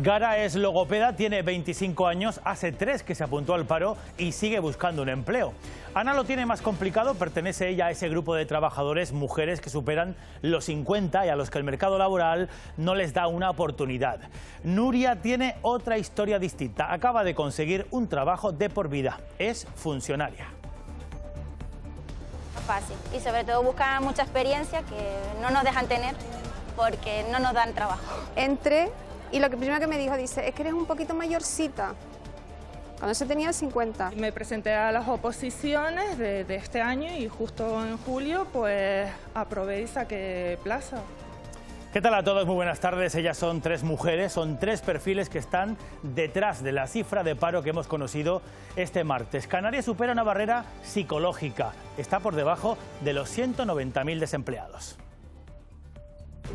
Gara es logopeda, tiene 25 años, hace 3 que se apuntó al paro y sigue buscando un empleo. Ana lo tiene más complicado, pertenece ella a ese grupo de trabajadores, mujeres que superan los 50 y a los que el mercado laboral no les da una oportunidad. Nuria tiene otra historia distinta, acaba de conseguir un trabajo de por vida, es funcionaria. Fácil y sobre todo buscan mucha experiencia que no nos dejan tener porque no nos dan trabajo. Entré y lo primero que me dijo, dice, es que eres un poquito mayorcita, cuando se tenía 50. Me presenté a las oposiciones de este año y justo en julio pues aprobé y saqué plaza. ¿Qué tal a todos? Muy buenas tardes. Ellas son 3 mujeres, son 3 perfiles que están detrás de la cifra de paro que hemos conocido este martes. Canarias supera una barrera psicológica, está por debajo de los 190.000 desempleados.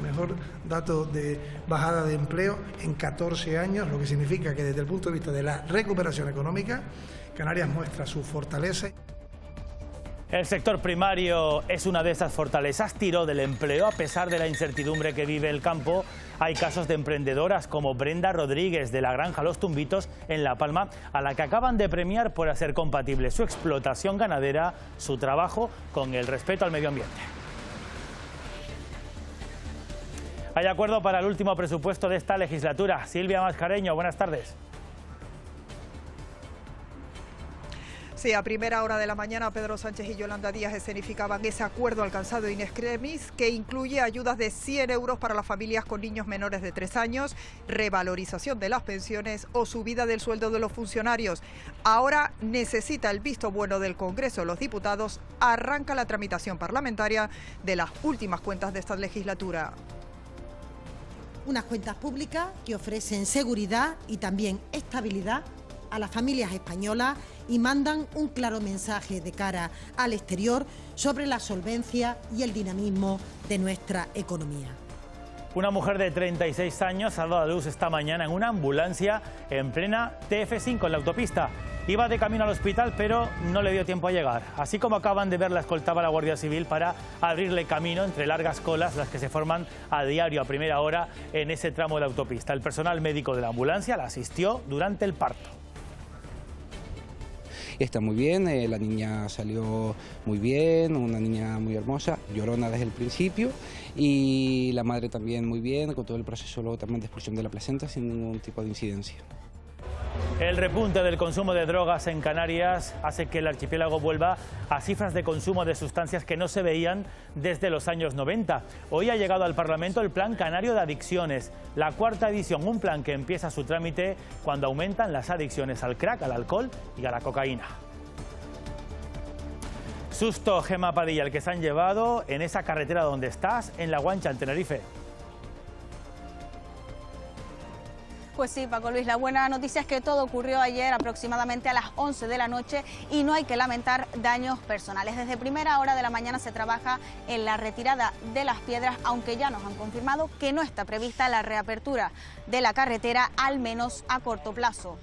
Mejor dato de bajada de empleo en 14 años, lo que significa que desde el punto de vista de la recuperación económica, Canarias muestra su fortaleza. El sector primario es una de esas fortalezas, tiró del empleo a pesar de la incertidumbre que vive el campo. Hay casos de emprendedoras como Brenda Rodríguez de la granja Los Tumbitos en La Palma, a la que acaban de premiar por hacer compatible su explotación ganadera, su trabajo con el respeto al medio ambiente. Hay acuerdo para el último presupuesto de esta legislatura. Silvia Mascareño, buenas tardes. Sí, a primera hora de la mañana Pedro Sánchez y Yolanda Díaz escenificaban ese acuerdo alcanzado in extremis que incluye ayudas de 100 euros para las familias con niños menores de 3 años, revalorización de las pensiones o subida del sueldo de los funcionarios. Ahora necesita el visto bueno del Congreso de los Diputados. Arranca la tramitación parlamentaria de las últimas cuentas de esta legislatura. Unas cuentas públicas que ofrecen seguridad y también estabilidad a las familias españolas y mandan un claro mensaje de cara al exterior sobre la solvencia y el dinamismo de nuestra economía. Una mujer de 36 años ha dado a luz esta mañana en una ambulancia en plena TF5 en la autopista. Iba de camino al hospital, pero no le dio tiempo a llegar. Así como acaban de ver, la escoltaba la Guardia Civil para abrirle camino entre largas colas, las que se forman a diario a primera hora en ese tramo de la autopista. El personal médico de la ambulancia la asistió durante el parto. Está muy bien, la niña salió muy bien, una niña muy hermosa, llorona desde el principio, y la madre también muy bien, con todo el proceso luego también de expulsión de la placenta sin ningún tipo de incidencia. El repunte del consumo de drogas en Canarias hace que el archipiélago vuelva a cifras de consumo de sustancias que no se veían desde los años 90. Hoy ha llegado al Parlamento el Plan Canario de Adicciones, la 4ª edición, un plan que empieza su trámite cuando aumentan las adicciones al crack, al alcohol y a la cocaína. Susto, Gemma Padilla, el que se han llevado en esa carretera donde estás, en La Guancha, en Tenerife. Pues sí, Paco Luis, la buena noticia es que todo ocurrió ayer aproximadamente a las 11 de la noche y no hay que lamentar daños personales. Desde primera hora de la mañana se trabaja en la retirada de las piedras, aunque ya nos han confirmado que no está prevista la reapertura de la carretera, al menos a corto plazo.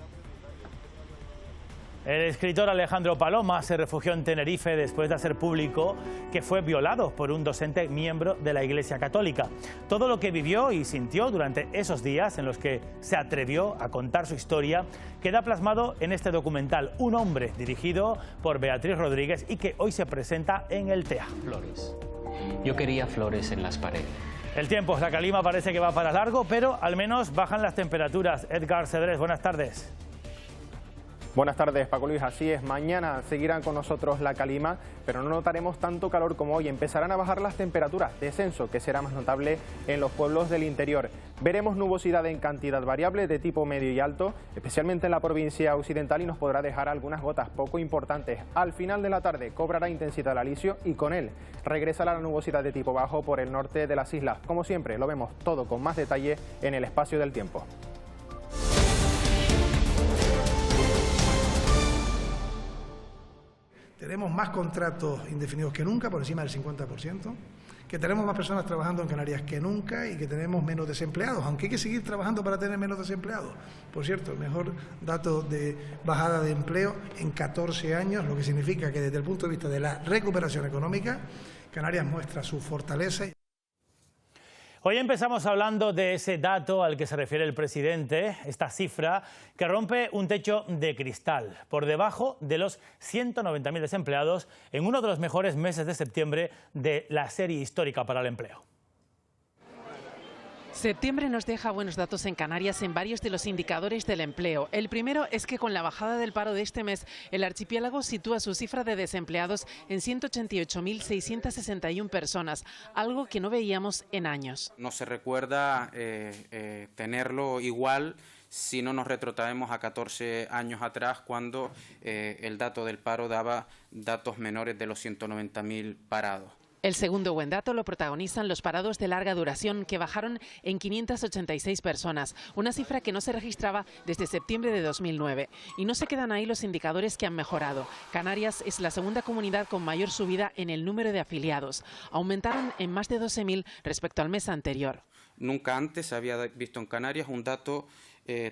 El escritor Alejandro Paloma se refugió en Tenerife después de hacer público que fue violado por un docente miembro de la Iglesia Católica. Todo lo que vivió y sintió durante esos días en los que se atrevió a contar su historia queda plasmado en este documental, Un hombre, dirigido por Beatriz Rodríguez y que hoy se presenta en el TEA. Flores. Yo quería flores en las paredes. El tiempo, la calima parece que va para largo, pero al menos bajan las temperaturas. Edgar Cedrés, buenas tardes. Buenas tardes, Paco Luis. Así es, mañana seguirán con nosotros la calima, pero no notaremos tanto calor como hoy. Empezarán a bajar las temperaturas, descenso que será más notable en los pueblos del interior. Veremos nubosidad en cantidad variable de tipo medio y alto, especialmente en la provincia occidental, y nos podrá dejar algunas gotas poco importantes. Al final de la tarde cobrará intensidad el alisio y con él regresa la nubosidad de tipo bajo por el norte de las islas. Como siempre, lo vemos todo con más detalle en el espacio del tiempo. Tenemos más contratos indefinidos que nunca, por encima del 50%, que tenemos más personas trabajando en Canarias que nunca y que tenemos menos desempleados, aunque hay que seguir trabajando para tener menos desempleados. Por cierto, el mejor dato de bajada de empleo en 14 años, lo que significa que desde el punto de vista de la recuperación económica, Canarias muestra su fortaleza. Hoy empezamos hablando de ese dato al que se refiere el presidente, esta cifra que rompe un techo de cristal, por debajo de los 190.000 desempleados en uno de los mejores meses de septiembre de la serie histórica para el empleo. Septiembre nos deja buenos datos en Canarias en varios de los indicadores del empleo. El primero es que con la bajada del paro de este mes, el archipiélago sitúa su cifra de desempleados en 188.661 personas, algo que no veíamos en años. No se recuerda tenerlo igual si no nos retrotraemos a 14 años atrás, cuando el dato del paro daba datos menores de los 190.000 parados. El segundo buen dato lo protagonizan los parados de larga duración, que bajaron en 586 personas, una cifra que no se registraba desde septiembre de 2009. Y no se quedan ahí los indicadores que han mejorado. Canarias es la segunda comunidad con mayor subida en el número de afiliados. Aumentaron en más de 12.000 respecto al mes anterior. Nunca antes se había visto en Canarias un dato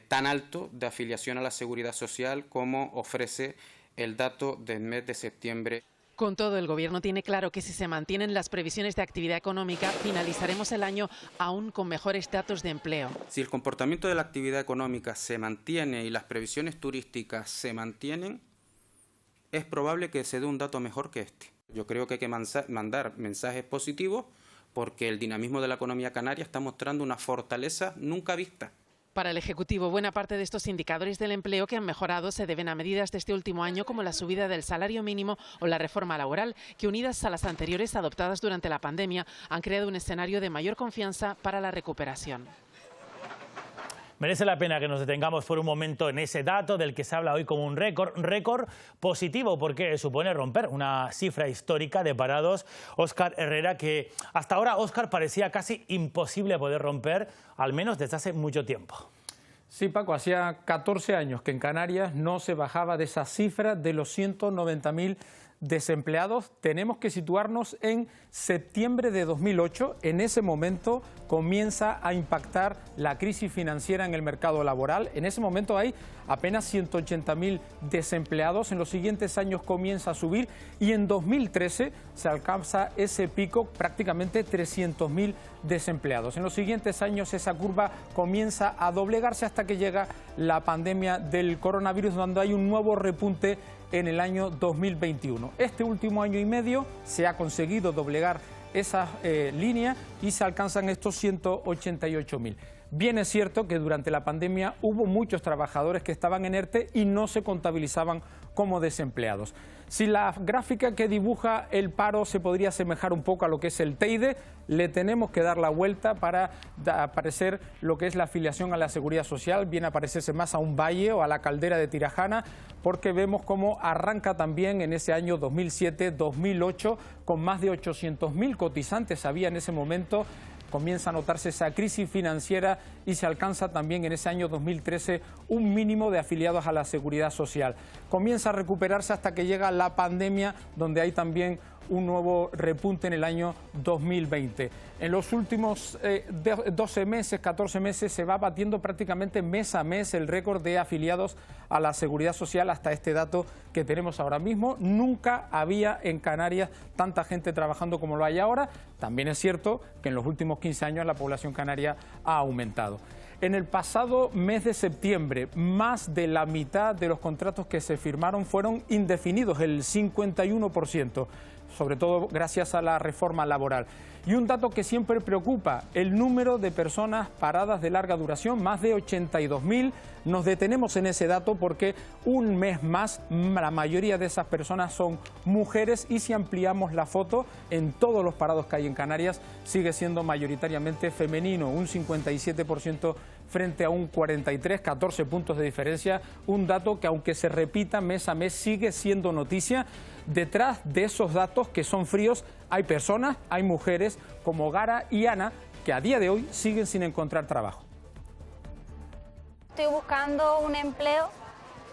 tan alto de afiliación a la Seguridad Social como ofrece el dato del mes de septiembre. Con todo, el Gobierno tiene claro que si se mantienen las previsiones de actividad económica, finalizaremos el año aún con mejores datos de empleo. Si el comportamiento de la actividad económica se mantiene y las previsiones turísticas se mantienen, es probable que se dé un dato mejor que este. Yo creo que hay que mandar mensajes positivos, porque el dinamismo de la economía canaria está mostrando una fortaleza nunca vista. Para el Ejecutivo, buena parte de estos indicadores del empleo que han mejorado se deben a medidas de este último año, como la subida del salario mínimo o la reforma laboral, que, unidas a las anteriores adoptadas durante la pandemia, han creado un escenario de mayor confianza para la recuperación. Merece la pena que nos detengamos por un momento en ese dato del que se habla hoy como un récord positivo, porque supone romper una cifra histórica de parados. Óscar Herrera, que hasta ahora, Óscar, parecía casi imposible poder romper, al menos desde hace mucho tiempo. Sí, Paco, hacía 14 años que en Canarias no se bajaba de esa cifra de los 190.000 desempleados. Tenemos que situarnos en septiembre de 2008. En ese momento comienza a impactar la crisis financiera en el mercado laboral. En ese momento hay apenas 180.000 desempleados. En los siguientes años comienza a subir y en 2013 se alcanza ese pico, prácticamente 300.000 desempleados. En los siguientes años esa curva comienza a doblegarse hasta que llega la pandemia del coronavirus, donde hay un nuevo repunte en el año 2021. Este último año y medio se ha conseguido doblegar esa línea y se alcanzan estos 188.000. Bien es cierto que durante la pandemia hubo muchos trabajadores que estaban en ERTE y no se contabilizaban como desempleados. Si la gráfica que dibuja el paro se podría asemejar un poco a lo que es el Teide, le tenemos que dar la vuelta para aparecer lo que es la afiliación a la Seguridad Social, viene a parecerse más a un valle o a la caldera de Tirajana, porque vemos cómo arranca también en ese año 2007-2008 con más de 800.000 cotizantes había en ese momento. Comienza a notarse esa crisis financiera y se alcanza también en ese año 2013 un mínimo de afiliados a la Seguridad Social. Comienza a recuperarse hasta que llega la pandemia, donde hay también un nuevo repunte en el año 2020. En los últimos 12 meses, 14 meses, se va batiendo prácticamente mes a mes el récord de afiliados a la Seguridad Social hasta este dato que tenemos ahora mismo. Nunca había en Canarias tanta gente trabajando como lo hay ahora. También es cierto que en los últimos 15 años la población canaria ha aumentado. En el pasado mes de septiembre, más de la mitad de los contratos que se firmaron fueron indefinidos, el 51%. Sobre todo gracias a la reforma laboral. Y un dato que siempre preocupa, el número de personas paradas de larga duración, más de 82.000. Nos detenemos en ese dato porque un mes más la mayoría de esas personas son mujeres, y si ampliamos la foto, en todos los parados que hay en Canarias sigue siendo mayoritariamente femenino, un 57% frente a un 43, 14 puntos de diferencia, un dato que, aunque se repita mes a mes, sigue siendo noticia. Detrás de esos datos que son fríos hay personas, hay mujeres como Gara y Ana, que a día de hoy siguen sin encontrar trabajo. Estoy buscando un empleo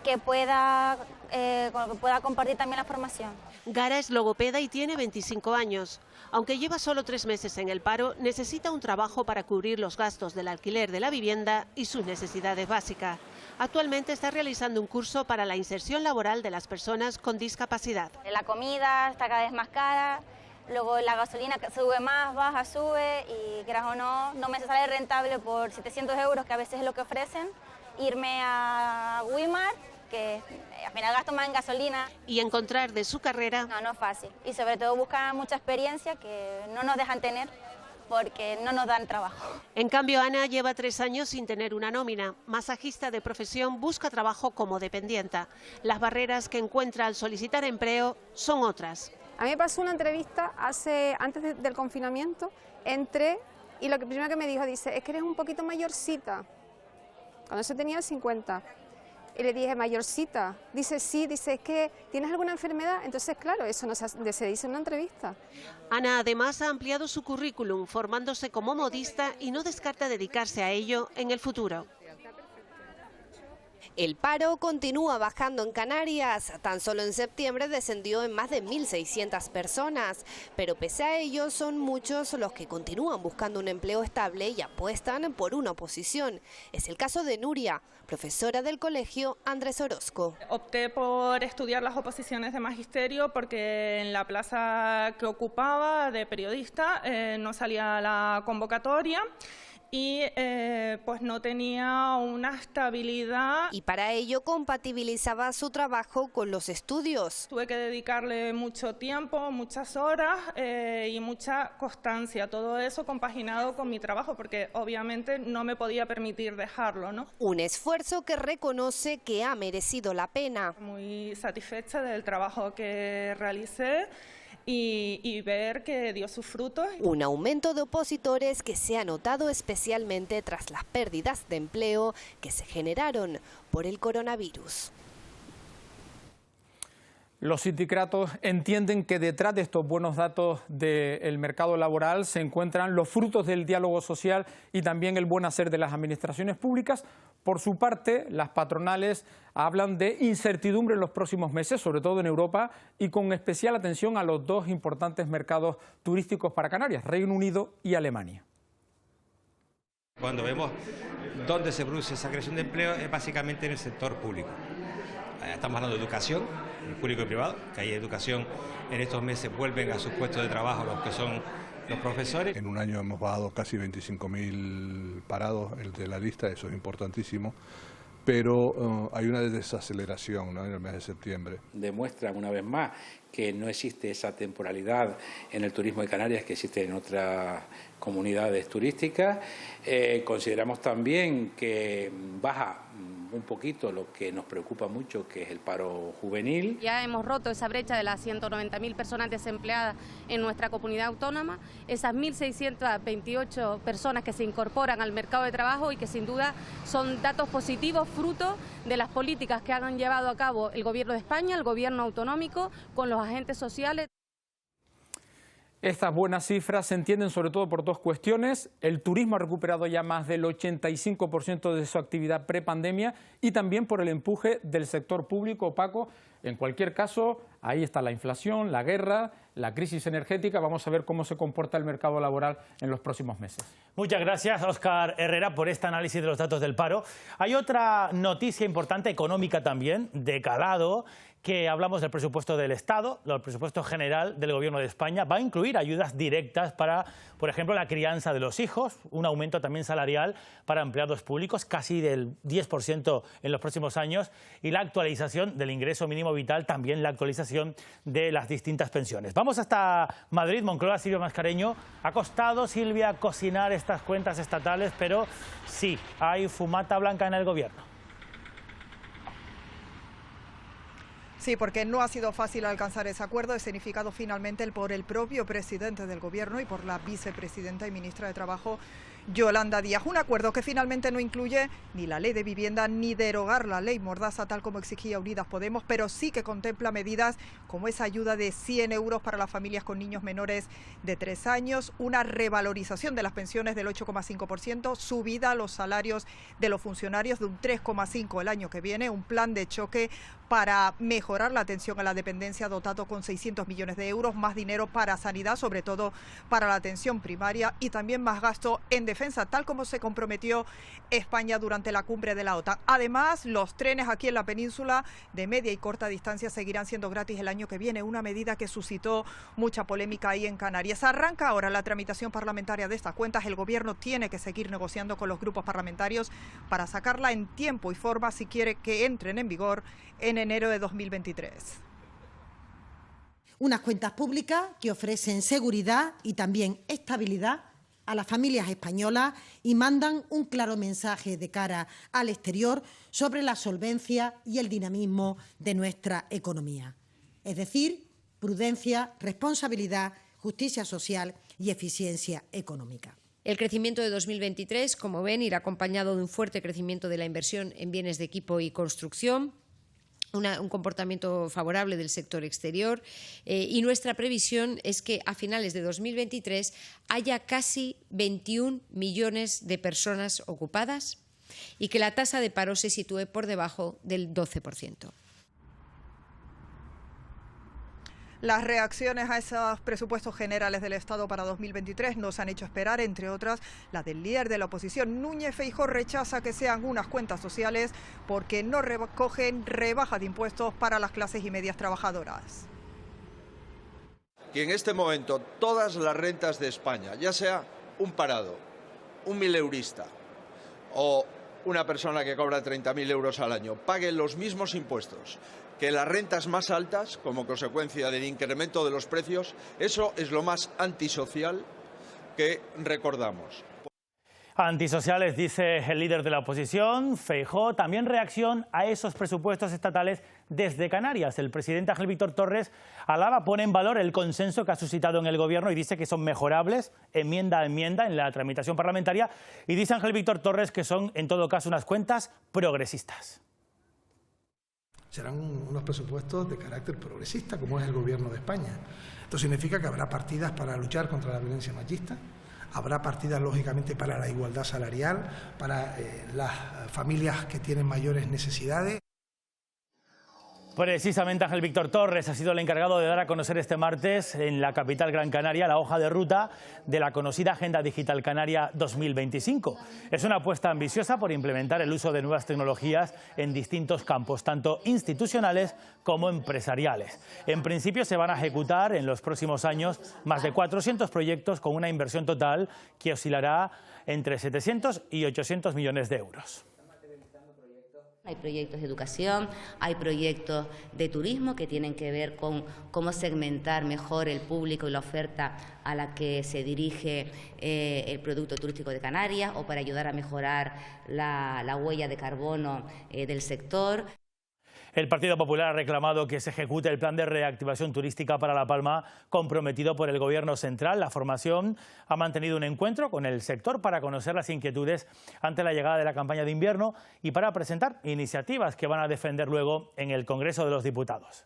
que pueda, con lo que pueda compartir también la formación. Gara es logopeda y tiene 25 años. Aunque lleva solo 3 meses en el paro, necesita un trabajo para cubrir los gastos del alquiler de la vivienda y sus necesidades básicas. Actualmente está realizando un curso para la inserción laboral de las personas con discapacidad. La comida está cada vez más cara, luego la gasolina que sube más, baja, sube, y quieras o no, no me sale rentable por 700 euros, que a veces es lo que ofrecen, irme a Weimar, que al final gasto más en gasolina. Y encontrar de su carrera... No es fácil, y sobre todo buscar mucha experiencia que no nos dejan tener, porque no nos dan trabajo. En cambio, Ana lleva 3 años sin tener una nómina. Masajista de profesión, busca trabajo como dependienta. Las barreras que encuentra al solicitar empleo son otras. A mí me pasó una entrevista antes del confinamiento, entré y lo primero que me dijo, dice, es que eres un poquito mayorcita. Cuando se tenía 50. Y le dije, mayorcita. Dice, sí, dice, es que ¿tienes alguna enfermedad? Entonces, claro, eso no se dice en una entrevista. Ana además ha ampliado su currículum, formándose como modista y no descarta dedicarse a ello en el futuro. El paro continúa bajando en Canarias. Tan solo en septiembre descendió en más de 1.600 personas. Pero pese a ello, son muchos los que continúan buscando un empleo estable y apuestan por una oposición. Es el caso de Nuria, profesora del colegio Andrés Orozco. Opté por estudiar las oposiciones de magisterio porque en la plaza que ocupaba de periodista no salía la convocatoria. Y pues no tenía una estabilidad. Y para ello compatibilizaba su trabajo con los estudios. Tuve que dedicarle mucho tiempo, muchas horas y mucha constancia. Todo eso compaginado con mi trabajo, porque obviamente no me podía permitir dejarlo, ¿no? Un esfuerzo que reconoce que ha merecido la pena. Muy satisfecha del trabajo que realicé. Y ver que dio sus frutos. Un aumento de opositores que se ha notado especialmente tras las pérdidas de empleo que se generaron por el coronavirus. Los sindicatos entienden que detrás de estos buenos datos del mercado laboral se encuentran los frutos del diálogo social y también el buen hacer de las administraciones públicas. Por su parte, las patronales hablan de incertidumbre en los próximos meses, sobre todo en Europa, y con especial atención a los 2 importantes mercados turísticos para Canarias, Reino Unido y Alemania. Cuando vemos dónde se produce esa creación de empleo es básicamente en el sector público. Estamos hablando de educación, público y privado, que hay educación, en estos meses vuelven a sus puestos de trabajo los que son los profesores. En un año hemos bajado casi 25.000 parados de la lista, eso es importantísimo, pero hay una desaceleración, ¿no?, en el mes de septiembre. Demuestra una vez más que no existe esa temporalidad en el turismo de Canarias que existe en otras comunidades turísticas. Consideramos también que baja un poquito lo que nos preocupa mucho, que es el paro juvenil. Ya hemos roto esa brecha de las 190.000 personas desempleadas en nuestra comunidad autónoma, esas 1.628 personas que se incorporan al mercado de trabajo y que sin duda son datos positivos, fruto de las políticas que han llevado a cabo el Gobierno de España, el Gobierno autonómico, con los agentes sociales. Estas buenas cifras se entienden sobre todo por 2 cuestiones. El turismo ha recuperado ya más del 85% de su actividad prepandemia y también por el empuje del sector público. Paco, en cualquier caso, ahí está la inflación, la guerra, la crisis energética. Vamos a ver cómo se comporta el mercado laboral en los próximos meses. Muchas gracias, Óscar Herrera, por este análisis de los datos del paro. Hay otra noticia importante, económica también, de calado, que hablamos del presupuesto del Estado, el presupuesto general del Gobierno de España. Va a incluir ayudas directas para, por ejemplo, la crianza de los hijos, un aumento también salarial para empleados públicos, casi del 10% en los próximos años, y la actualización del ingreso mínimo vital, también la actualización de las distintas pensiones. Vamos hasta Madrid, Moncloa. Silvia Mascareño. Ha costado, Silvia, cocinar estas cuentas estatales, pero sí, hay fumata blanca en el Gobierno. Sí, porque no ha sido fácil alcanzar ese acuerdo, escenificado finalmente por el propio presidente del Gobierno y por la vicepresidenta y ministra de Trabajo, Yolanda Díaz. Un acuerdo que finalmente no incluye ni la ley de vivienda ni derogar la ley Mordaza, tal como exigía Unidas Podemos, pero sí que contempla medidas como esa ayuda de 100 euros para las familias con niños menores de 3 años, una revalorización de las pensiones del 8,5%, subida a los salarios de los funcionarios de un 3,5% el año que viene, un plan de choque para mejorar la atención a la dependencia, dotado con 600 millones de euros, más dinero para sanidad, sobre todo para la atención primaria, y también más gasto en defensa, tal como se comprometió España durante la cumbre de la OTAN. Además, los trenes aquí en la península de media y corta distancia seguirán siendo gratis el año que viene, una medida que suscitó mucha polémica ahí en Canarias. Arranca ahora la tramitación parlamentaria de estas cuentas. El Gobierno tiene que seguir negociando con los grupos parlamentarios para sacarla en tiempo y forma si quiere que entren en vigor en enero de 2023. Unas cuentas públicas que ofrecen seguridad y también estabilidad a las familias españolas y mandan un claro mensaje de cara al exterior sobre la solvencia y el dinamismo de nuestra economía. Es decir, prudencia, responsabilidad, justicia social y eficiencia económica. El crecimiento de 2023, como ven, irá acompañado de un fuerte crecimiento de la inversión en bienes de equipo y construcción, un comportamiento favorable del sector exterior, y nuestra previsión es que a finales de 2023 haya casi 21 millones de personas ocupadas y que la tasa de paro se sitúe por debajo del 12%. Las reacciones a esos presupuestos generales del Estado para 2023 nos han hecho esperar, entre otras, la del líder de la oposición. Núñez Feijóo rechaza que sean unas cuentas sociales porque no recogen rebaja de impuestos para las clases y medias trabajadoras. Que en este momento todas las rentas de España, ya sea un parado, un mileurista o una persona que cobra 30.000 euros al año, paguen los mismos impuestos que las rentas más altas, como consecuencia del incremento de los precios, eso es lo más antisocial que recordamos. Antisociales, dice el líder de la oposición, Feijóo. También reacción a esos presupuestos estatales desde Canarias. El presidente Ángel Víctor Torres alaba, pone en valor el consenso que ha suscitado en el Gobierno y dice que son mejorables enmienda a enmienda en la tramitación parlamentaria. Y dice Ángel Víctor Torres que son, en todo caso, unas cuentas progresistas. Serán unos presupuestos de carácter progresista, como es el Gobierno de España. Esto significa que habrá partidas para luchar contra la violencia machista, habrá partidas, lógicamente, para la igualdad salarial, para las familias que tienen mayores necesidades. Precisamente Ángel Víctor Torres ha sido el encargado de dar a conocer este martes en la capital Gran Canaria la hoja de ruta de la conocida Agenda Digital Canaria 2025. Es una apuesta ambiciosa por implementar el uso de nuevas tecnologías en distintos campos, tanto institucionales como empresariales. En principio se van a ejecutar en los próximos años más de 400 proyectos con una inversión total que oscilará entre 700 y 800 millones de euros. Hay proyectos de educación, hay proyectos de turismo que tienen que ver con cómo segmentar mejor el público y la oferta a la que se dirige el producto turístico de Canarias, o para ayudar a mejorar la huella de carbono del sector. El Partido Popular ha reclamado que se ejecute el plan de reactivación turística para La Palma comprometido por el Gobierno central. La formación ha mantenido un encuentro con el sector para conocer las inquietudes ante la llegada de la campaña de invierno y para presentar iniciativas que van a defender luego en el Congreso de los Diputados.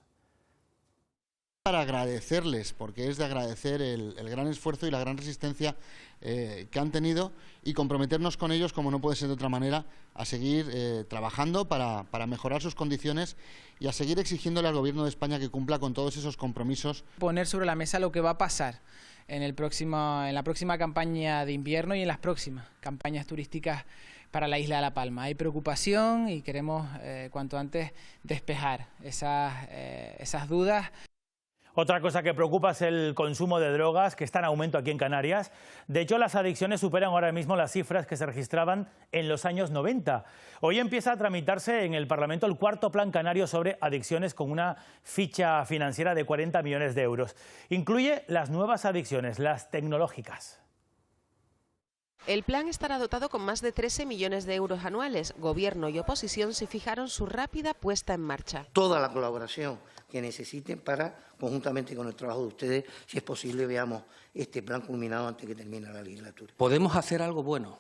Para agradecerles, porque es de agradecer el gran esfuerzo y la gran resistencia que han tenido, y comprometernos con ellos, como no puede ser de otra manera, a seguir trabajando para mejorar sus condiciones y a seguir exigiéndole al Gobierno de España que cumpla con todos esos compromisos. Poner sobre la mesa lo que va a pasar en la próxima campaña de invierno y en las próximas campañas turísticas para la isla de La Palma. Hay preocupación y queremos cuanto antes despejar esas dudas. Otra cosa que preocupa es el consumo de drogas, que está en aumento aquí en Canarias. De hecho, las adicciones superan ahora mismo las cifras que se registraban en los años 90. Hoy empieza a tramitarse en el Parlamento el cuarto Plan Canario sobre adicciones, con una ficha financiera de 40 millones de euros. Incluye las nuevas adicciones, las tecnológicas. El plan estará dotado con más de 13 millones de euros anuales. Gobierno y oposición se fijaron su rápida puesta en marcha. Toda la colaboración que necesiten para, conjuntamente con el trabajo de ustedes, si es posible, veamos este plan culminado antes que termine la legislatura. Podemos hacer algo bueno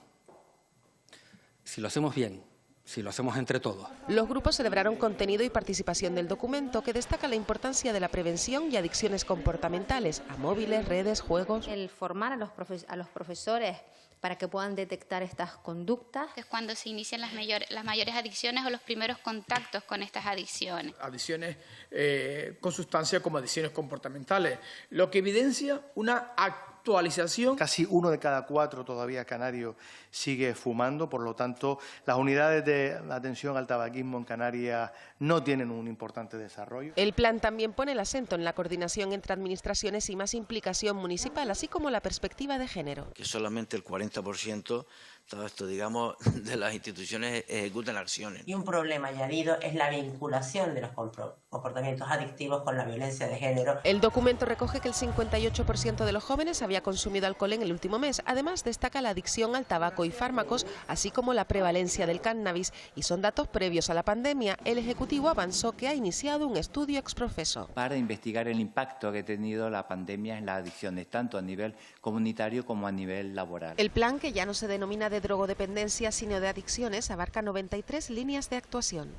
si lo hacemos bien, si lo hacemos entre todos. Los grupos celebraron contenido y participación del documento, que destaca la importancia de la prevención y adicciones comportamentales a móviles, redes, juegos. El formar a los profesores para que puedan detectar estas conductas. Es cuando se inician las mayores adicciones o los primeros contactos con estas adicciones. Adicciones con sustancias como adicciones comportamentales, lo que evidencia una actualización. Casi 1 de cada 4 todavía canario sigue fumando, por lo tanto las unidades de atención al tabaquismo en Canarias no tienen un importante desarrollo. El plan también pone el acento en la coordinación entre administraciones y más implicación municipal, así como la perspectiva de género. Que solamente el 40%, todo esto, digamos, de las instituciones ejecutan acciones. Y un problema añadido es la vinculación de los comportamientos adictivos con la violencia de género. El documento recoge que el 58% de los jóvenes había consumido alcohol en el último mes. Además, destaca la adicción al tabaco y fármacos, así como la prevalencia del cannabis. Y son datos previos a la pandemia. El Ejecutivo avanzó que ha iniciado un estudio ex profeso para investigar el impacto que ha tenido la pandemia en las adicciones, tanto a nivel comunitario como a nivel laboral. El plan, que ya no se denomina de drogodependencia, sino de adicciones, abarca 93 líneas de actuación.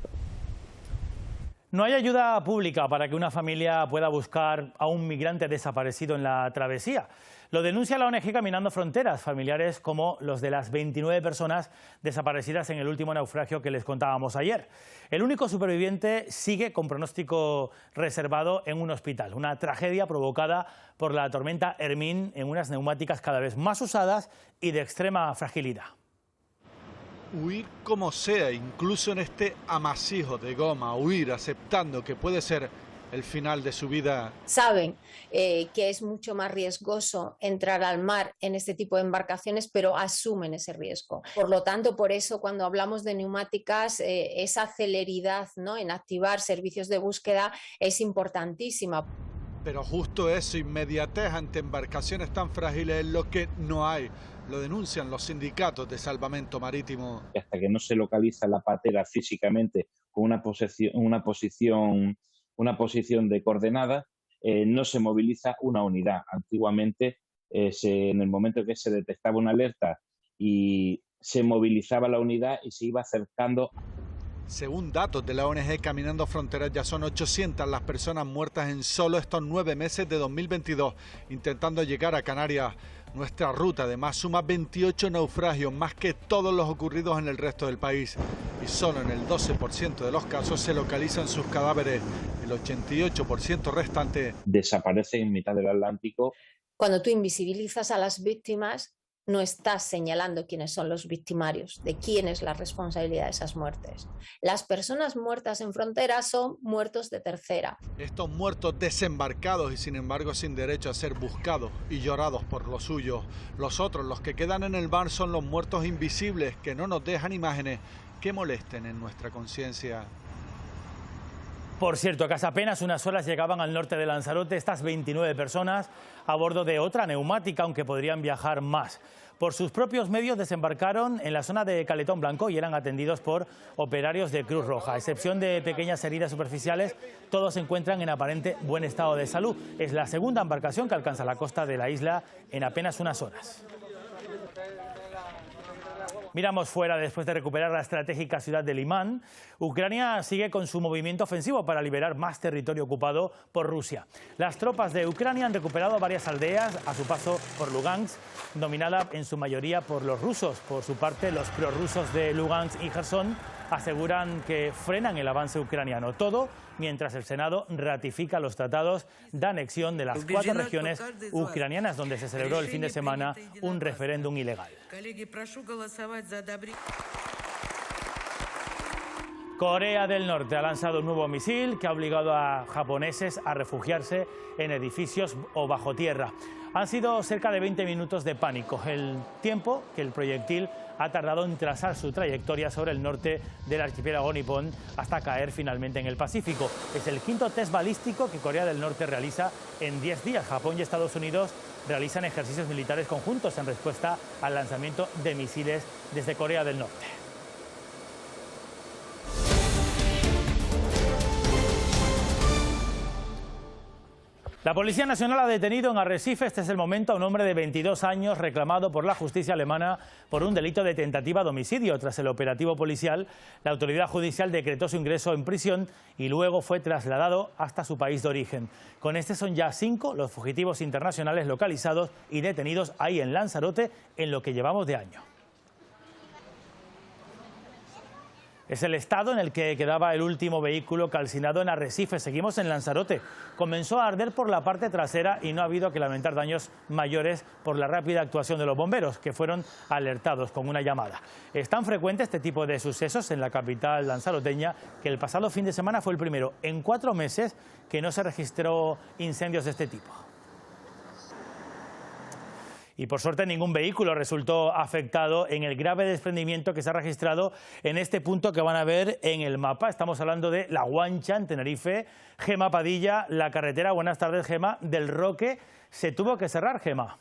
No hay ayuda pública para que una familia pueda buscar a un migrante desaparecido en la travesía. Lo denuncia la ONG Caminando Fronteras, familiares como los de las 29 personas desaparecidas en el último naufragio que les contábamos ayer. El único superviviente sigue con pronóstico reservado en un hospital. Una tragedia provocada por la tormenta Hermín en unas neumáticas cada vez más usadas y de extrema fragilidad. Huir como sea, incluso en este amasijo de goma, huir aceptando que puede ser el final de su vida. Saben que es mucho más riesgoso entrar al mar en este tipo de embarcaciones, pero asumen ese riesgo. Por lo tanto, por eso cuando hablamos de neumáticas, esa celeridad, ¿no?, en activar servicios de búsqueda es importantísima. Pero justo eso, inmediatez ante embarcaciones tan frágiles, es lo que no hay. Lo denuncian los sindicatos de salvamento marítimo. Hasta que no se localiza la patera físicamente con una posición de coordenada, no se moviliza una unidad. Antiguamente, en el momento que se detectaba una alerta y se movilizaba la unidad y se iba acercando. Según datos de la ONG Caminando Fronteras, ya son 800 las personas muertas en solo estos 9 meses de 2022, intentando llegar a Canarias. Nuestra ruta además suma 28 naufragios, más que todos los ocurridos en el resto del país. Y solo en el 12% de los casos se localizan sus cadáveres. El 88% restante desaparecen en mitad del Atlántico. Cuando tú invisibilizas a las víctimas, no estás señalando quiénes son los victimarios, de quién es la responsabilidad de esas muertes. Las personas muertas en fronteras son muertos de tercera. Estos muertos desembarcados y sin embargo sin derecho a ser buscados y llorados por los suyos. Los otros, los que quedan en el mar, son los muertos invisibles que no nos dejan imágenes que molesten en nuestra conciencia. Por cierto, que hace apenas unas horas llegaban al norte de Lanzarote estas 29 personas a bordo de otra neumática, aunque podrían viajar más. Por sus propios medios desembarcaron en la zona de Caletón Blanco y eran atendidos por operarios de Cruz Roja. A excepción de pequeñas heridas superficiales, todos se encuentran en aparente buen estado de salud. Es la segunda embarcación que alcanza la costa de la isla en apenas unas horas. Miramos fuera después de recuperar la estratégica ciudad de Limán. Ucrania sigue con su movimiento ofensivo para liberar más territorio ocupado por Rusia. Las tropas de Ucrania han recuperado varias aldeas a su paso por Lugansk, dominada en su mayoría por los rusos. Por su parte, los prorrusos de Lugansk y Gerson aseguran que frenan el avance ucraniano. Todo mientras el Senado ratifica los tratados de anexión de las 4 regiones ucranianas, donde se celebró el fin de semana un referéndum ilegal. Corea del Norte ha lanzado un nuevo misil que ha obligado a japoneses a refugiarse en edificios o bajo tierra. Han sido cerca de 20 minutos de pánico, el tiempo que el proyectil ha tardado en trazar su trayectoria sobre el norte del archipiélago nipón hasta caer finalmente en el Pacífico. Es el 5º test balístico que Corea del Norte realiza en 10 días. Japón y Estados Unidos realizan ejercicios militares conjuntos en respuesta al lanzamiento de misiles desde Corea del Norte. La Policía Nacional ha detenido en Arrecife, este es el momento, a un hombre de 22 años reclamado por la justicia alemana por un delito de tentativa de homicidio. Tras el operativo policial, la autoridad judicial decretó su ingreso en prisión y luego fue trasladado hasta su país de origen. Con este son ya 5 los fugitivos internacionales localizados y detenidos ahí en Lanzarote en lo que llevamos de año. Es el estado en el que quedaba el último vehículo calcinado en Arrecife. Seguimos en Lanzarote. Comenzó a arder por la parte trasera y no ha habido que lamentar daños mayores por la rápida actuación de los bomberos, que fueron alertados con una llamada. Es tan frecuente este tipo de sucesos en la capital lanzaroteña que el pasado fin de semana fue el primero en 4 meses que no se registró incendios de este tipo. Y por suerte ningún vehículo resultó afectado en el grave desprendimiento que se ha registrado en este punto que van a ver en el mapa. Estamos hablando de La Guancha, en Tenerife. Gema Padilla, la carretera, buenas tardes Gema, del Roque se tuvo que cerrar, Gema.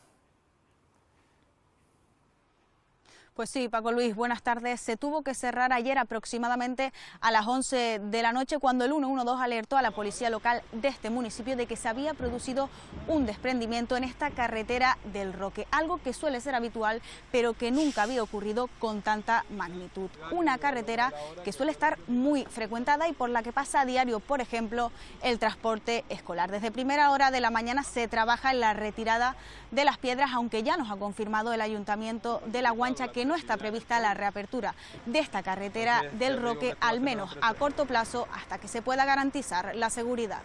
Pues sí, Paco Luis, buenas tardes. Se tuvo que cerrar ayer aproximadamente a las 11 de la noche cuando el 112 alertó a la policía local de este municipio de que se había producido un desprendimiento en esta carretera del Roque, algo que suele ser habitual pero que nunca había ocurrido con tanta magnitud. Una carretera que suele estar muy frecuentada y por la que pasa a diario, por ejemplo, el transporte escolar. Desde primera hora de la mañana se trabaja en la retirada de las piedras, aunque ya nos ha confirmado el Ayuntamiento de La Guancha que no está prevista la reapertura de esta carretera del Roque, al menos a corto plazo, hasta que se pueda garantizar la seguridad.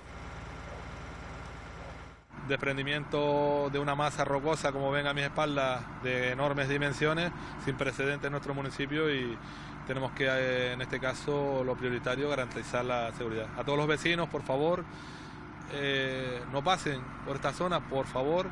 Desprendimiento de una masa rocosa, como ven a mis espaldas, de enormes dimensiones, sin precedentes en nuestro municipio, y tenemos que, en este caso, lo prioritario, garantizar la seguridad. A todos los vecinos, por favor, no pasen por esta zona, por favor.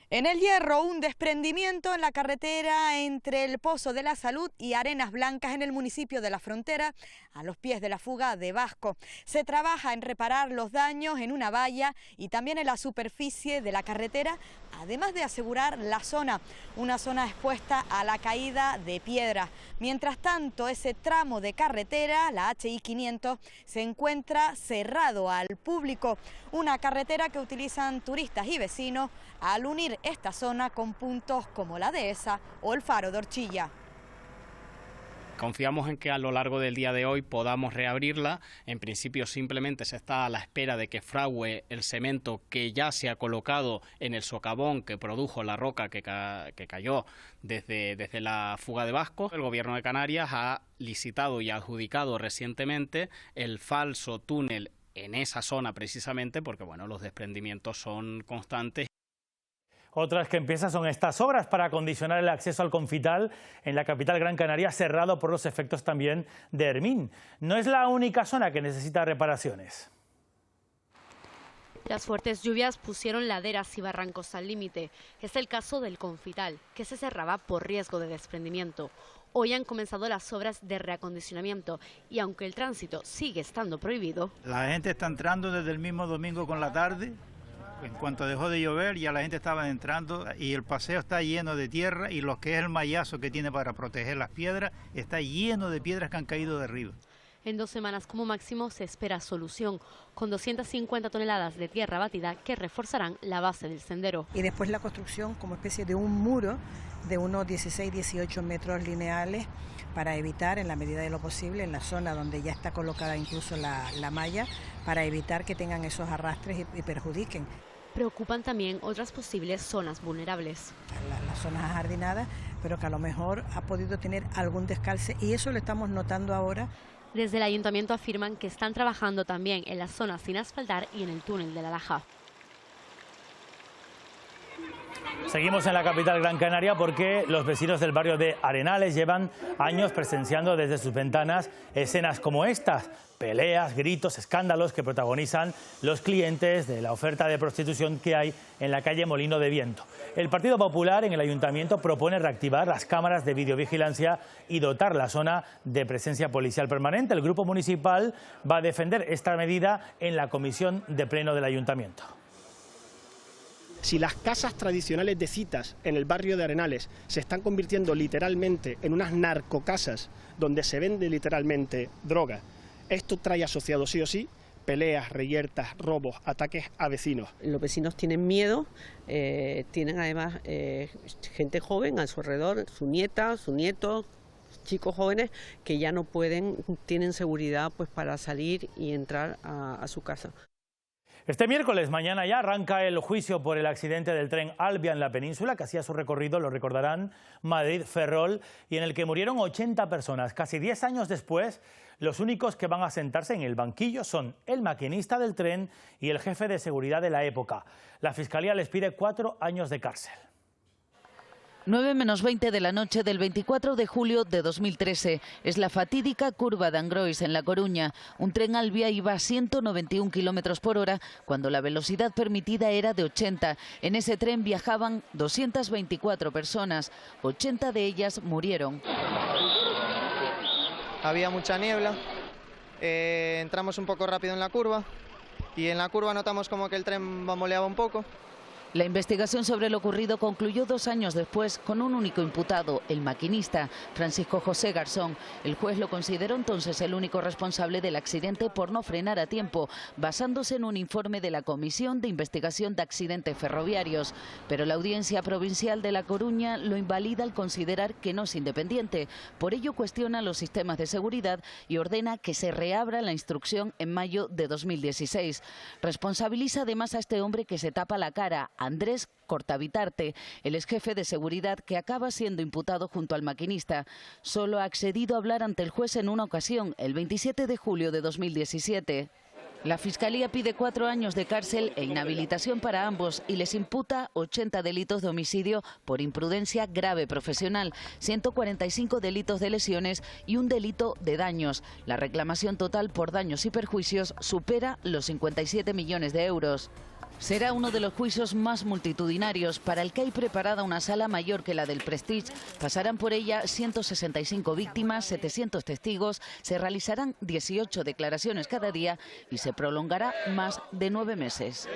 En El Hierro, un desprendimiento en la carretera entre el Pozo de la Salud y Arenas Blancas en el municipio de La Frontera, a los pies de la fuga de Vasco. Se trabaja en reparar los daños en una valla y también en la superficie de la carretera, además de asegurar la zona, una zona expuesta a la caída de piedra. Mientras tanto, ese tramo de carretera, la HI 500, se encuentra cerrado al público, una carretera que utilizan turistas y vecinos al unir esta zona con puntos como la Dehesa o el Faro de Orchilla. Confiamos en que a lo largo del día de hoy podamos reabrirla. En principio simplemente se está a la espera de que fragüe el cemento que ya se ha colocado en el socavón que produjo la roca que cayó desde la fuga de Vasco. El Gobierno de Canarias ha licitado y adjudicado recientemente el falso túnel en esa zona precisamente porque bueno, los desprendimientos son constantes. Otras que empiezan son estas obras para acondicionar el acceso al Confital en la capital Gran Canaria, cerrado por los efectos también de Hermín. No es la única zona que necesita reparaciones. Las fuertes lluvias pusieron laderas y barrancos al límite. Es el caso del Confital, que se cerraba por riesgo de desprendimiento. Hoy han comenzado las obras de reacondicionamiento y aunque el tránsito sigue estando prohibido... La gente está entrando desde el mismo domingo con la tarde. En cuanto dejó de llover ya la gente estaba entrando y el paseo está lleno de tierra y lo que es el mallazo que tiene para proteger las piedras está lleno de piedras que han caído de arriba. En 2 semanas como máximo se espera solución, con 250 toneladas de tierra batida que reforzarán la base del sendero. Y después la construcción como especie de un muro de unos 16-18 metros lineales para evitar, en la medida de lo posible, en la zona donde ya está colocada incluso la malla, para evitar que tengan esos arrastres y perjudiquen. Preocupan también otras posibles zonas vulnerables. Las zonas ajardinadas, pero que a lo mejor ha podido tener algún descalce y eso lo estamos notando ahora. Desde el ayuntamiento afirman que están trabajando también en las zonas sin asfaltar y en el túnel de la Laja. Seguimos en la capital Gran Canaria porque los vecinos del barrio de Arenales llevan años presenciando desde sus ventanas escenas como estas, peleas, gritos, escándalos que protagonizan los clientes de la oferta de prostitución que hay en la calle Molino de Viento. El Partido Popular en el Ayuntamiento propone reactivar las cámaras de videovigilancia y dotar la zona de presencia policial permanente. El Grupo Municipal va a defender esta medida en la Comisión de Pleno del Ayuntamiento. Si las casas tradicionales de citas en el barrio de Arenales se están convirtiendo literalmente en unas narcocasas donde se vende literalmente droga, esto trae asociado sí o sí peleas, reyertas, robos, ataques a vecinos. Los vecinos tienen miedo, tienen además gente joven a su alrededor, su nieta, su nieto, chicos jóvenes que ya no tienen seguridad pues para salir y entrar a su casa. Este miércoles, mañana ya, arranca el juicio por el accidente del tren Alvia en la península, que hacía su recorrido, lo recordarán, Madrid-Ferrol, y en el que murieron 80 personas. Casi 10 años después, los únicos que van a sentarse en el banquillo son el maquinista del tren y el jefe de seguridad de la época. La Fiscalía les pide 4 años de cárcel. 9 menos 20 de la noche del 24 de julio de 2013. Es la fatídica curva de Angrois en La Coruña. Un tren Alvia iba a 191 kilómetros por hora cuando la velocidad permitida era de 80. En ese tren viajaban 224 personas. 80 de ellas murieron. Había mucha niebla. Entramos un poco rápido en la curva y en la curva notamos como que el tren bamboleaba un poco. La investigación sobre lo ocurrido concluyó 2 años después con un único imputado, el maquinista, Francisco José Garzón. El juez lo consideró entonces el único responsable del accidente por no frenar a tiempo, basándose en un informe de la Comisión de Investigación de Accidentes Ferroviarios. Pero la Audiencia Provincial de La Coruña lo invalida al considerar que no es independiente. Por ello cuestiona los sistemas de seguridad y ordena que se reabra la instrucción en mayo de 2016. Responsabiliza además a este hombre que se tapa la cara, Andrés Cortavitarte, el ex jefe de seguridad que acaba siendo imputado junto al maquinista. Solo ha accedido a hablar ante el juez en una ocasión, el 27 de julio de 2017. La Fiscalía pide 4 años de cárcel e inhabilitación para ambos y les imputa 80 delitos de homicidio por imprudencia grave profesional, 145 delitos de lesiones y un delito de daños. La reclamación total por daños y perjuicios supera los 57 millones de euros. Será uno de los juicios más multitudinarios, para el que hay preparada una sala mayor que la del Prestige. Pasarán por ella 165 víctimas, 700 testigos, se realizarán 18 declaraciones cada día y se prolongará más de 9 meses.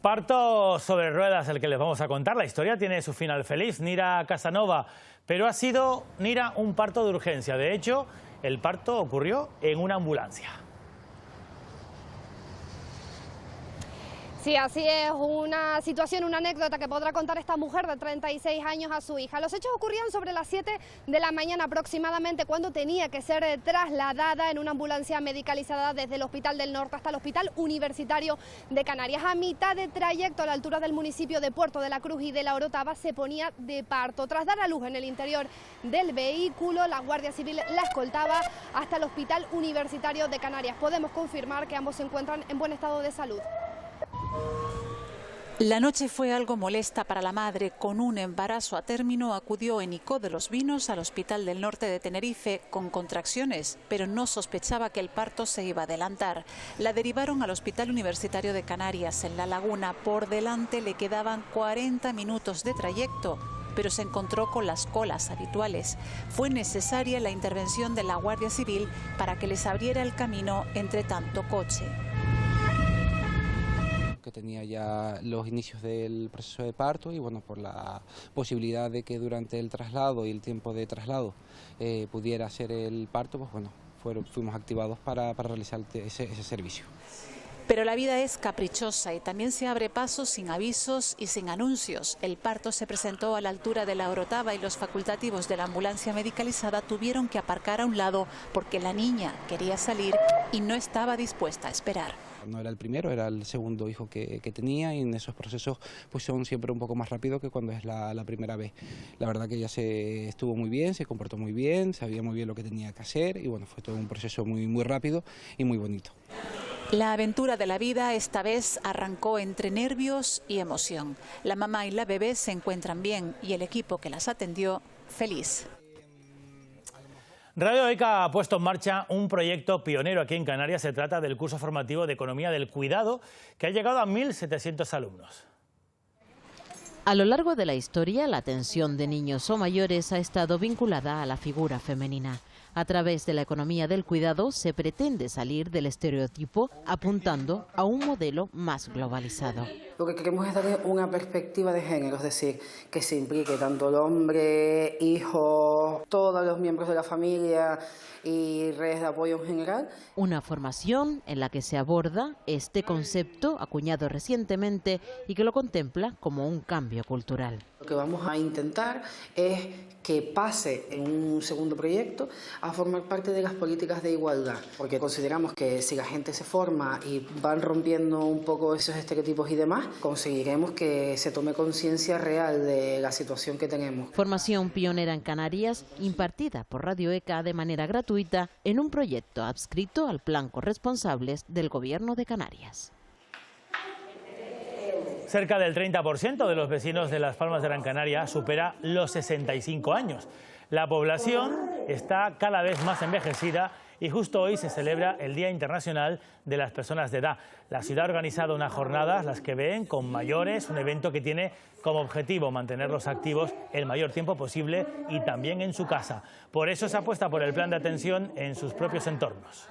Parto sobre ruedas el que les vamos a contar. La historia tiene su final feliz, Nira Casanova, pero ha sido, Nira, un parto de urgencia. De hecho, el parto ocurrió en una ambulancia. Sí, así es, una situación, una anécdota que podrá contar esta mujer de 36 años a su hija. Los hechos ocurrían sobre las 7 de la mañana aproximadamente, cuando tenía que ser trasladada en una ambulancia medicalizada desde el Hospital del Norte hasta el Hospital Universitario de Canarias. A mitad de trayecto, a la altura del municipio de Puerto de la Cruz y de La Orotava, se ponía de parto. Tras dar a luz en el interior del vehículo, la Guardia Civil la escoltaba hasta el Hospital Universitario de Canarias. Podemos confirmar que ambos se encuentran en buen estado de salud. La noche fue algo molesta para la madre. Con un embarazo a término acudió en Icó de los Vinos al Hospital del Norte de Tenerife con contracciones, pero no sospechaba que el parto se iba a adelantar. La derivaron al Hospital Universitario de Canarias en La Laguna. Por delante le quedaban 40 minutos de trayecto, pero se encontró con las colas habituales. Fue necesaria la intervención de la Guardia Civil para que les abriera el camino entre tanto coche. Que tenía ya los inicios del proceso de parto y bueno, por la posibilidad de que durante el traslado y el tiempo de traslado pudiera hacer el parto, pues bueno, fuimos activados para realizar ese servicio. Pero la vida es caprichosa y también se abre paso sin avisos y sin anuncios. El parto se presentó a la altura de La Orotava y los facultativos de la ambulancia medicalizada tuvieron que aparcar a un lado porque la niña quería salir y no estaba dispuesta a esperar. No era el primero, era el segundo hijo que tenía y en esos procesos pues son siempre un poco más rápidos que cuando es la primera vez. La verdad que ella estuvo muy bien, se comportó muy bien, sabía muy bien lo que tenía que hacer y bueno, fue todo un proceso muy rápido y muy bonito. La aventura de la vida esta vez arrancó entre nervios y emoción. La mamá y la bebé se encuentran bien y el equipo que las atendió feliz. Radio ECA ha puesto en marcha un proyecto pionero aquí en Canarias. Se trata del curso formativo de Economía del Cuidado, que ha llegado a 1.700 alumnos. A lo largo de la historia, la atención de niños o mayores ha estado vinculada a la figura femenina. A través de la economía del cuidado se pretende salir del estereotipo apuntando a un modelo más globalizado. Lo que queremos es darle una perspectiva de género, es decir, que se implique tanto el hombre, hijos, todos los miembros de la familia y redes de apoyo en general. Una formación en la que se aborda este concepto acuñado recientemente y que lo contempla como un cambio cultural. Lo que vamos a intentar es que pase en un segundo proyecto a formar parte de las políticas de igualdad, porque consideramos que si la gente se forma y van rompiendo un poco esos estereotipos y demás, conseguiremos que se tome conciencia real de la situación que tenemos. Formación pionera en Canarias, impartida por Radio ECA de manera gratuita en un proyecto adscrito al Plan Corresponsables del Gobierno de Canarias. Cerca del 30% de los vecinos de Las Palmas de Gran Canaria supera los 65 años. La población está cada vez más envejecida y justo hoy se celebra el Día Internacional de las Personas de Edad. La ciudad ha organizado unas jornadas, las que ven, con mayores, un evento que tiene como objetivo mantenerlos activos el mayor tiempo posible y también en su casa. Por eso se apuesta por el plan de atención en sus propios entornos.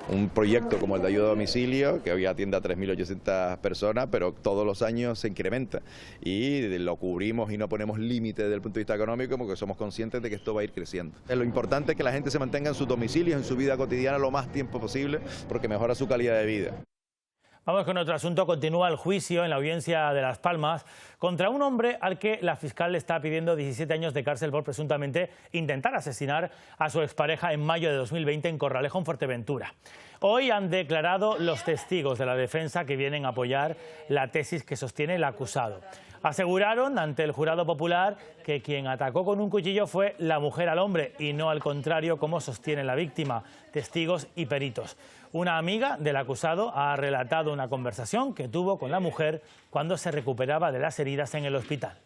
Un proyecto como el de ayuda a domicilio, que hoy atiende a 3.800 personas, pero todos los años se incrementa y lo cubrimos y no ponemos límite desde el punto de vista económico porque somos conscientes de que esto va a ir creciendo. Lo importante es que la gente se mantenga en sus domicilios, en su vida cotidiana lo más tiempo posible porque mejora su calidad de vida. Vamos con otro asunto. Continúa el juicio en la audiencia de Las Palmas contra un hombre al que la fiscal le está pidiendo 17 años de cárcel por presuntamente intentar asesinar a su expareja en mayo de 2020 en Corralejo, en Fuerteventura. Hoy han declarado los testigos de la defensa que vienen a apoyar la tesis que sostiene el acusado. Aseguraron ante el jurado popular que quien atacó con un cuchillo fue la mujer al hombre y no al contrario, como sostiene la víctima, testigos y peritos. Una amiga del acusado ha relatado una conversación que tuvo con la mujer cuando se recuperaba de las heridas en el hospital.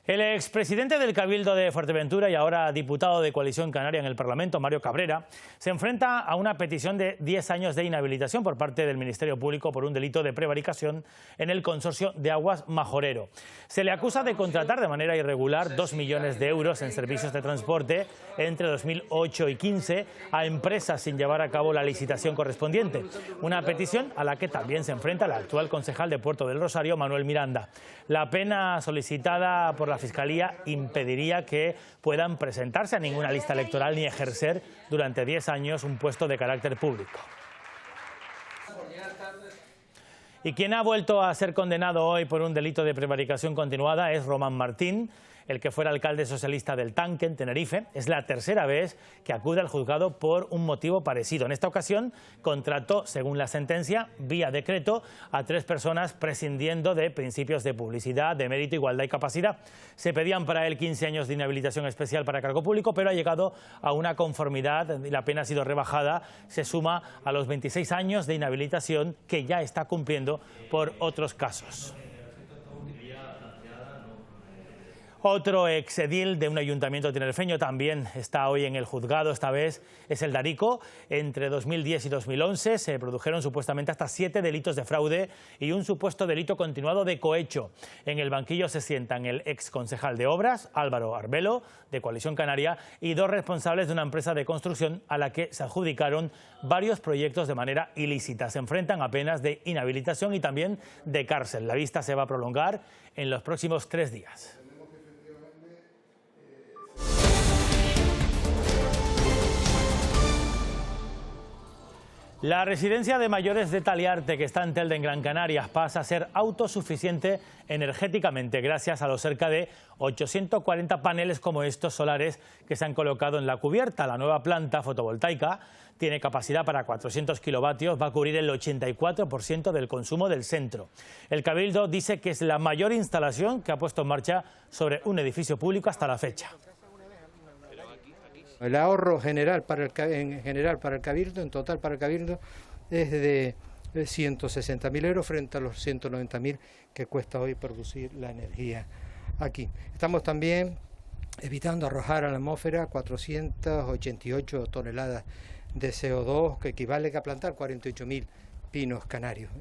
El expresidente del Cabildo de Fuerteventura y ahora diputado de Coalición Canaria en el Parlamento, Mario Cabrera, se enfrenta a una petición de 10 años de inhabilitación por parte del Ministerio Público por un delito de prevaricación en el consorcio de aguas Majorero. Se le acusa de contratar de manera irregular 2 millones de euros en servicios de transporte entre 2008 y 2015 a empresas sin llevar a cabo la licitación correspondiente. Una petición a la que también se enfrenta el actual concejal de Puerto del Rosario, Manuel Miranda. La pena solicitada por la Fiscalía impediría que puedan presentarse a ninguna lista electoral ni ejercer durante 10 años un puesto de carácter público. Y quien ha vuelto a ser condenado hoy por un delito de prevaricación continuada es Román Martín, el que fuera alcalde socialista del Tanque, en Tenerife. Es la tercera vez que acude al juzgado por un motivo parecido. En esta ocasión contrató, según la sentencia, vía decreto, a 3 personas prescindiendo de principios de publicidad, de mérito, igualdad y capacidad. Se pedían para él 15 años de inhabilitación especial para cargo público, pero ha llegado a una conformidad y la pena ha sido rebajada. Se suma a los 26 años de inhabilitación que ya está cumpliendo por otros casos. Otro exedil de un ayuntamiento tinerfeño también está hoy en el juzgado, esta vez es el Darico. Entre 2010 y 2011 se produjeron supuestamente hasta 7 delitos de fraude y un supuesto delito continuado de cohecho. En el banquillo se sientan el ex concejal de Obras, Álvaro Arbelo, de Coalición Canaria, y 2 responsables de una empresa de construcción a la que se adjudicaron varios proyectos de manera ilícita. Se enfrentan a penas de inhabilitación y también de cárcel. La vista se va a prolongar en los próximos 3 días. La residencia de mayores de Taliarte, que está en Telde, en Gran Canaria, pasa a ser autosuficiente energéticamente gracias a los cerca de 840 paneles como estos solares que se han colocado en la cubierta. La nueva planta fotovoltaica tiene capacidad para 400 kilovatios, va a cubrir el 84% del consumo del centro. El Cabildo dice que es la mayor instalación que ha puesto en marcha sobre un edificio público hasta la fecha. El ahorro general para el Cabildo, en total para el Cabildo, es de 160.000 euros frente a los 190.000 que cuesta hoy producir la energía aquí. Estamos también evitando arrojar a la atmósfera 488 toneladas de CO2, que equivale a plantar 48.000 pinos canarios.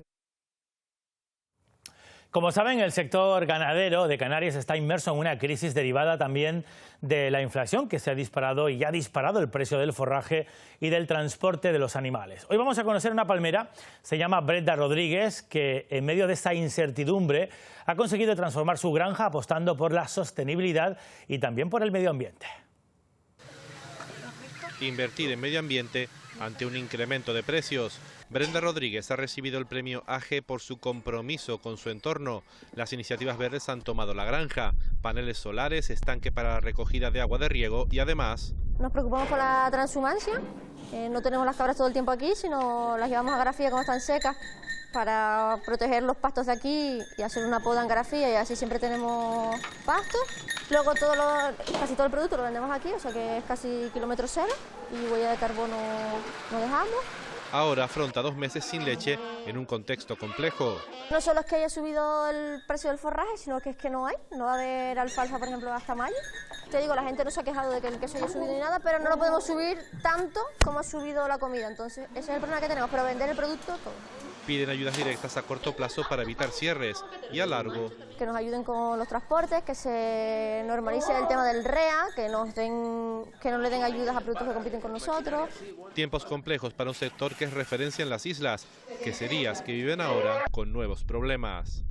Como saben, el sector ganadero de Canarias está inmerso en una crisis derivada también de la inflación que se ha disparado y ya ha disparado el precio del forraje y del transporte de los animales. Hoy vamos a conocer una palmera, se llama Brenda Rodríguez, que en medio de esta incertidumbre ha conseguido transformar su granja apostando por la sostenibilidad y también por el medio ambiente. Invertir en medio ambiente ante un incremento de precios. Brenda Rodríguez ha recibido el premio AGE por su compromiso con su entorno. Las iniciativas verdes han tomado la granja, paneles solares, estanque para la recogida de agua de riego y además... Nos preocupamos por la transhumancia, no tenemos las cabras todo el tiempo aquí, sino las llevamos a Garafía cuando están secas para proteger los pastos de aquí y hacer una poda en Garafía y así siempre tenemos pasto. Luego casi todo el producto lo vendemos aquí, o sea que es casi kilómetro cero y huella de carbono no dejamos. Ahora afronta 2 meses sin leche en un contexto complejo. No solo es que haya subido el precio del forraje, sino que es que no va a haber alfalfa, por ejemplo, hasta mayo. Te digo, la gente no se ha quejado de que el queso haya subido ni nada, pero no lo podemos subir tanto como ha subido la comida. Entonces, ese es el problema que tenemos, pero vender el producto todo. Piden ayudas directas a corto plazo para evitar cierres y a largo. Que nos ayuden con los transportes, que se normalice el tema del REA, que no le den ayudas a productos que compiten con nosotros. Tiempos complejos para un sector que es referencia en las islas, queserías que viven ahora con nuevos problemas.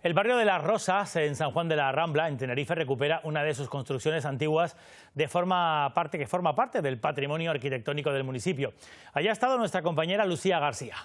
El barrio de Las Rosas, en San Juan de la Rambla, en Tenerife, recupera una de sus construcciones antiguas que forma parte del patrimonio arquitectónico del municipio. Allá ha estado nuestra compañera Lucía García.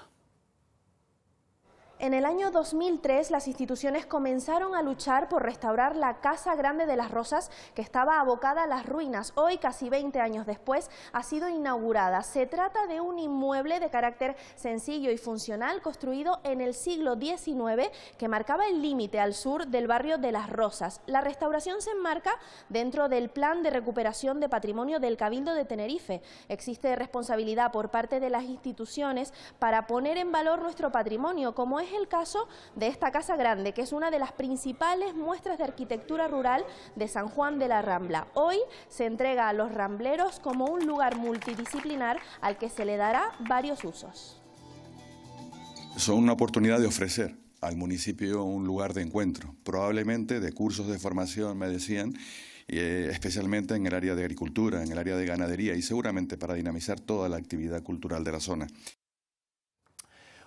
En el año 2003 las instituciones comenzaron a luchar por restaurar la Casa Grande de Las Rosas, que estaba abocada a las ruinas. Hoy, casi 20 años después, ha sido inaugurada. Se trata de un inmueble de carácter sencillo y funcional construido en el siglo XIX que marcaba el límite al sur del barrio de Las Rosas. La restauración se enmarca dentro del Plan de Recuperación de Patrimonio del Cabildo de Tenerife. Existe responsabilidad por parte de las instituciones para poner en valor nuestro patrimonio, como es el caso de esta Casa Grande, que es una de las principales muestras de arquitectura rural de San Juan de la Rambla. Hoy se entrega a los rambleros como un lugar multidisciplinar al que se le dará varios usos. Son una oportunidad de ofrecer al municipio un lugar de encuentro, probablemente de cursos de formación, me decían, especialmente en el área de agricultura, en el área de ganadería y seguramente para dinamizar toda la actividad cultural de la zona.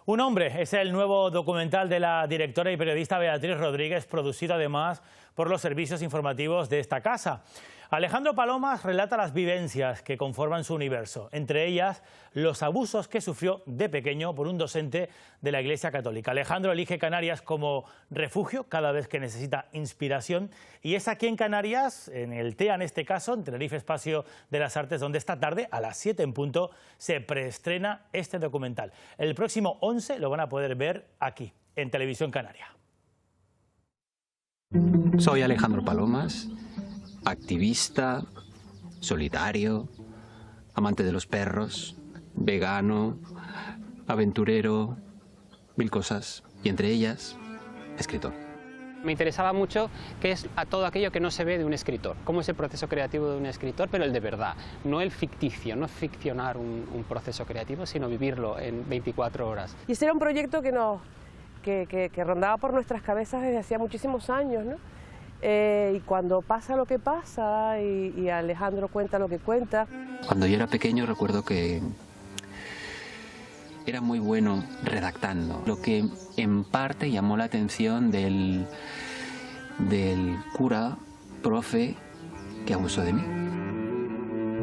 Un hombre es el nuevo documental de la directora y periodista Beatriz Rodríguez, producido además por los servicios informativos de esta casa. Alejandro Palomas relata las vivencias que conforman su universo, entre ellas los abusos que sufrió de pequeño por un docente de la Iglesia Católica. Alejandro elige Canarias como refugio cada vez que necesita inspiración y es aquí en Canarias, en el TEA en este caso, en Tenerife Espacio de las Artes, donde esta tarde a las 7 en punto se preestrena este documental. El próximo 11 lo van a poder ver aquí, en Televisión Canaria. Soy Alejandro Palomas, activista, solidario, amante de los perros, vegano, aventurero, 1000 cosas, y entre ellas, escritor. Me interesaba mucho qué es a todo aquello que no se ve de un escritor, cómo es el proceso creativo de un escritor, pero el de verdad, no el ficticio, no ficcionar un proceso creativo, sino vivirlo en 24 horas. Y ese era un proyecto que rondaba por nuestras cabezas desde hacía muchísimos años, ¿no? Y cuando pasa lo que pasa y Alejandro cuenta lo que cuenta. Cuando yo era pequeño recuerdo que era muy bueno redactando, lo que en parte llamó la atención del cura, profe, que abusó de mí.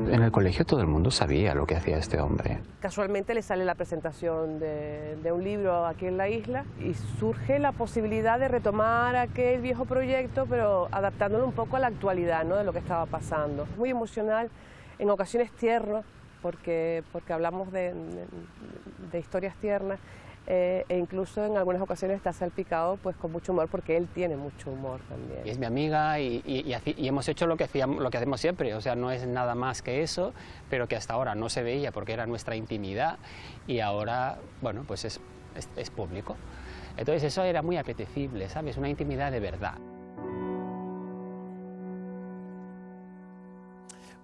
En el colegio todo el mundo sabía lo que hacía este hombre. Casualmente le sale la presentación de un libro aquí en la isla y surge la posibilidad de retomar aquel viejo proyecto, pero adaptándolo un poco a la actualidad, ¿no?, de lo que estaba pasando. Muy emocional, en ocasiones tierno, porque hablamos de historias tiernas, e incluso en algunas ocasiones está salpicado pues con mucho humor, porque él tiene mucho humor también. Es mi amiga y hemos hecho lo que hacemos siempre, o sea, no es nada más que eso, pero que hasta ahora no se veía porque era nuestra intimidad y ahora, bueno, pues es público. Entonces eso era muy apetecible, ¿sabes? Una intimidad de verdad.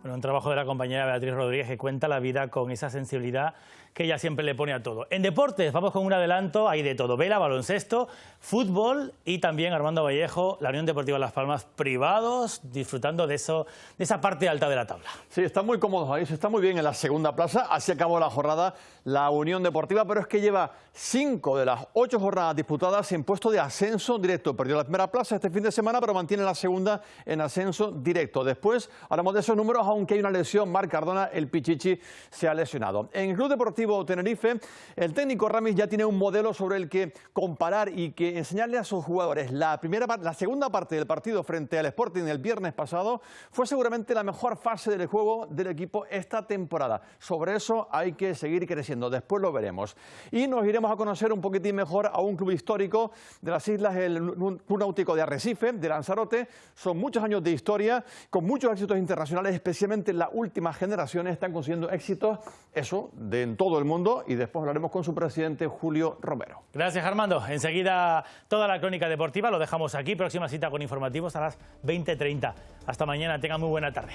Bueno, un trabajo de la compañera Beatriz Rodríguez que cuenta la vida con esa sensibilidad que ella siempre le pone a todo. En deportes, vamos con un adelanto, hay de todo. Vela, baloncesto, fútbol y también Armando Vallejo, la Unión Deportiva Las Palmas, privados, disfrutando de esa parte alta de la tabla. Sí, están muy cómodos ahí, se está muy bien en la segunda plaza. Así acabó la jornada la Unión Deportiva, pero es que lleva 5 de las 8 jornadas disputadas en puesto de ascenso directo. Perdió la primera plaza este fin de semana, pero mantiene la segunda en ascenso directo. Después hablamos de esos números, aunque hay una lesión. Marc Cardona, el Pichichi, se ha lesionado. En el Club Deportivo Tenerife, el técnico Ramis ya tiene un modelo sobre el que comparar y que enseñarle a sus jugadores. La segunda parte del partido frente al Sporting el viernes pasado fue seguramente la mejor fase del juego del equipo esta temporada. Sobre eso hay que seguir creciendo, después lo veremos. Y nos iremos a conocer un poquitín mejor a un club histórico de las islas, el Club Náutico de Arrecife, de Lanzarote. Son muchos años de historia, con muchos éxitos internacionales, especialmente en las últimas generaciones están consiguiendo éxitos, eso, en todo el mundo, y después hablaremos con su presidente Julio Romero. Gracias, Armando. Enseguida toda la crónica deportiva lo dejamos aquí. Próxima cita con informativos a las 20:30. Hasta mañana, tengan muy buena tarde.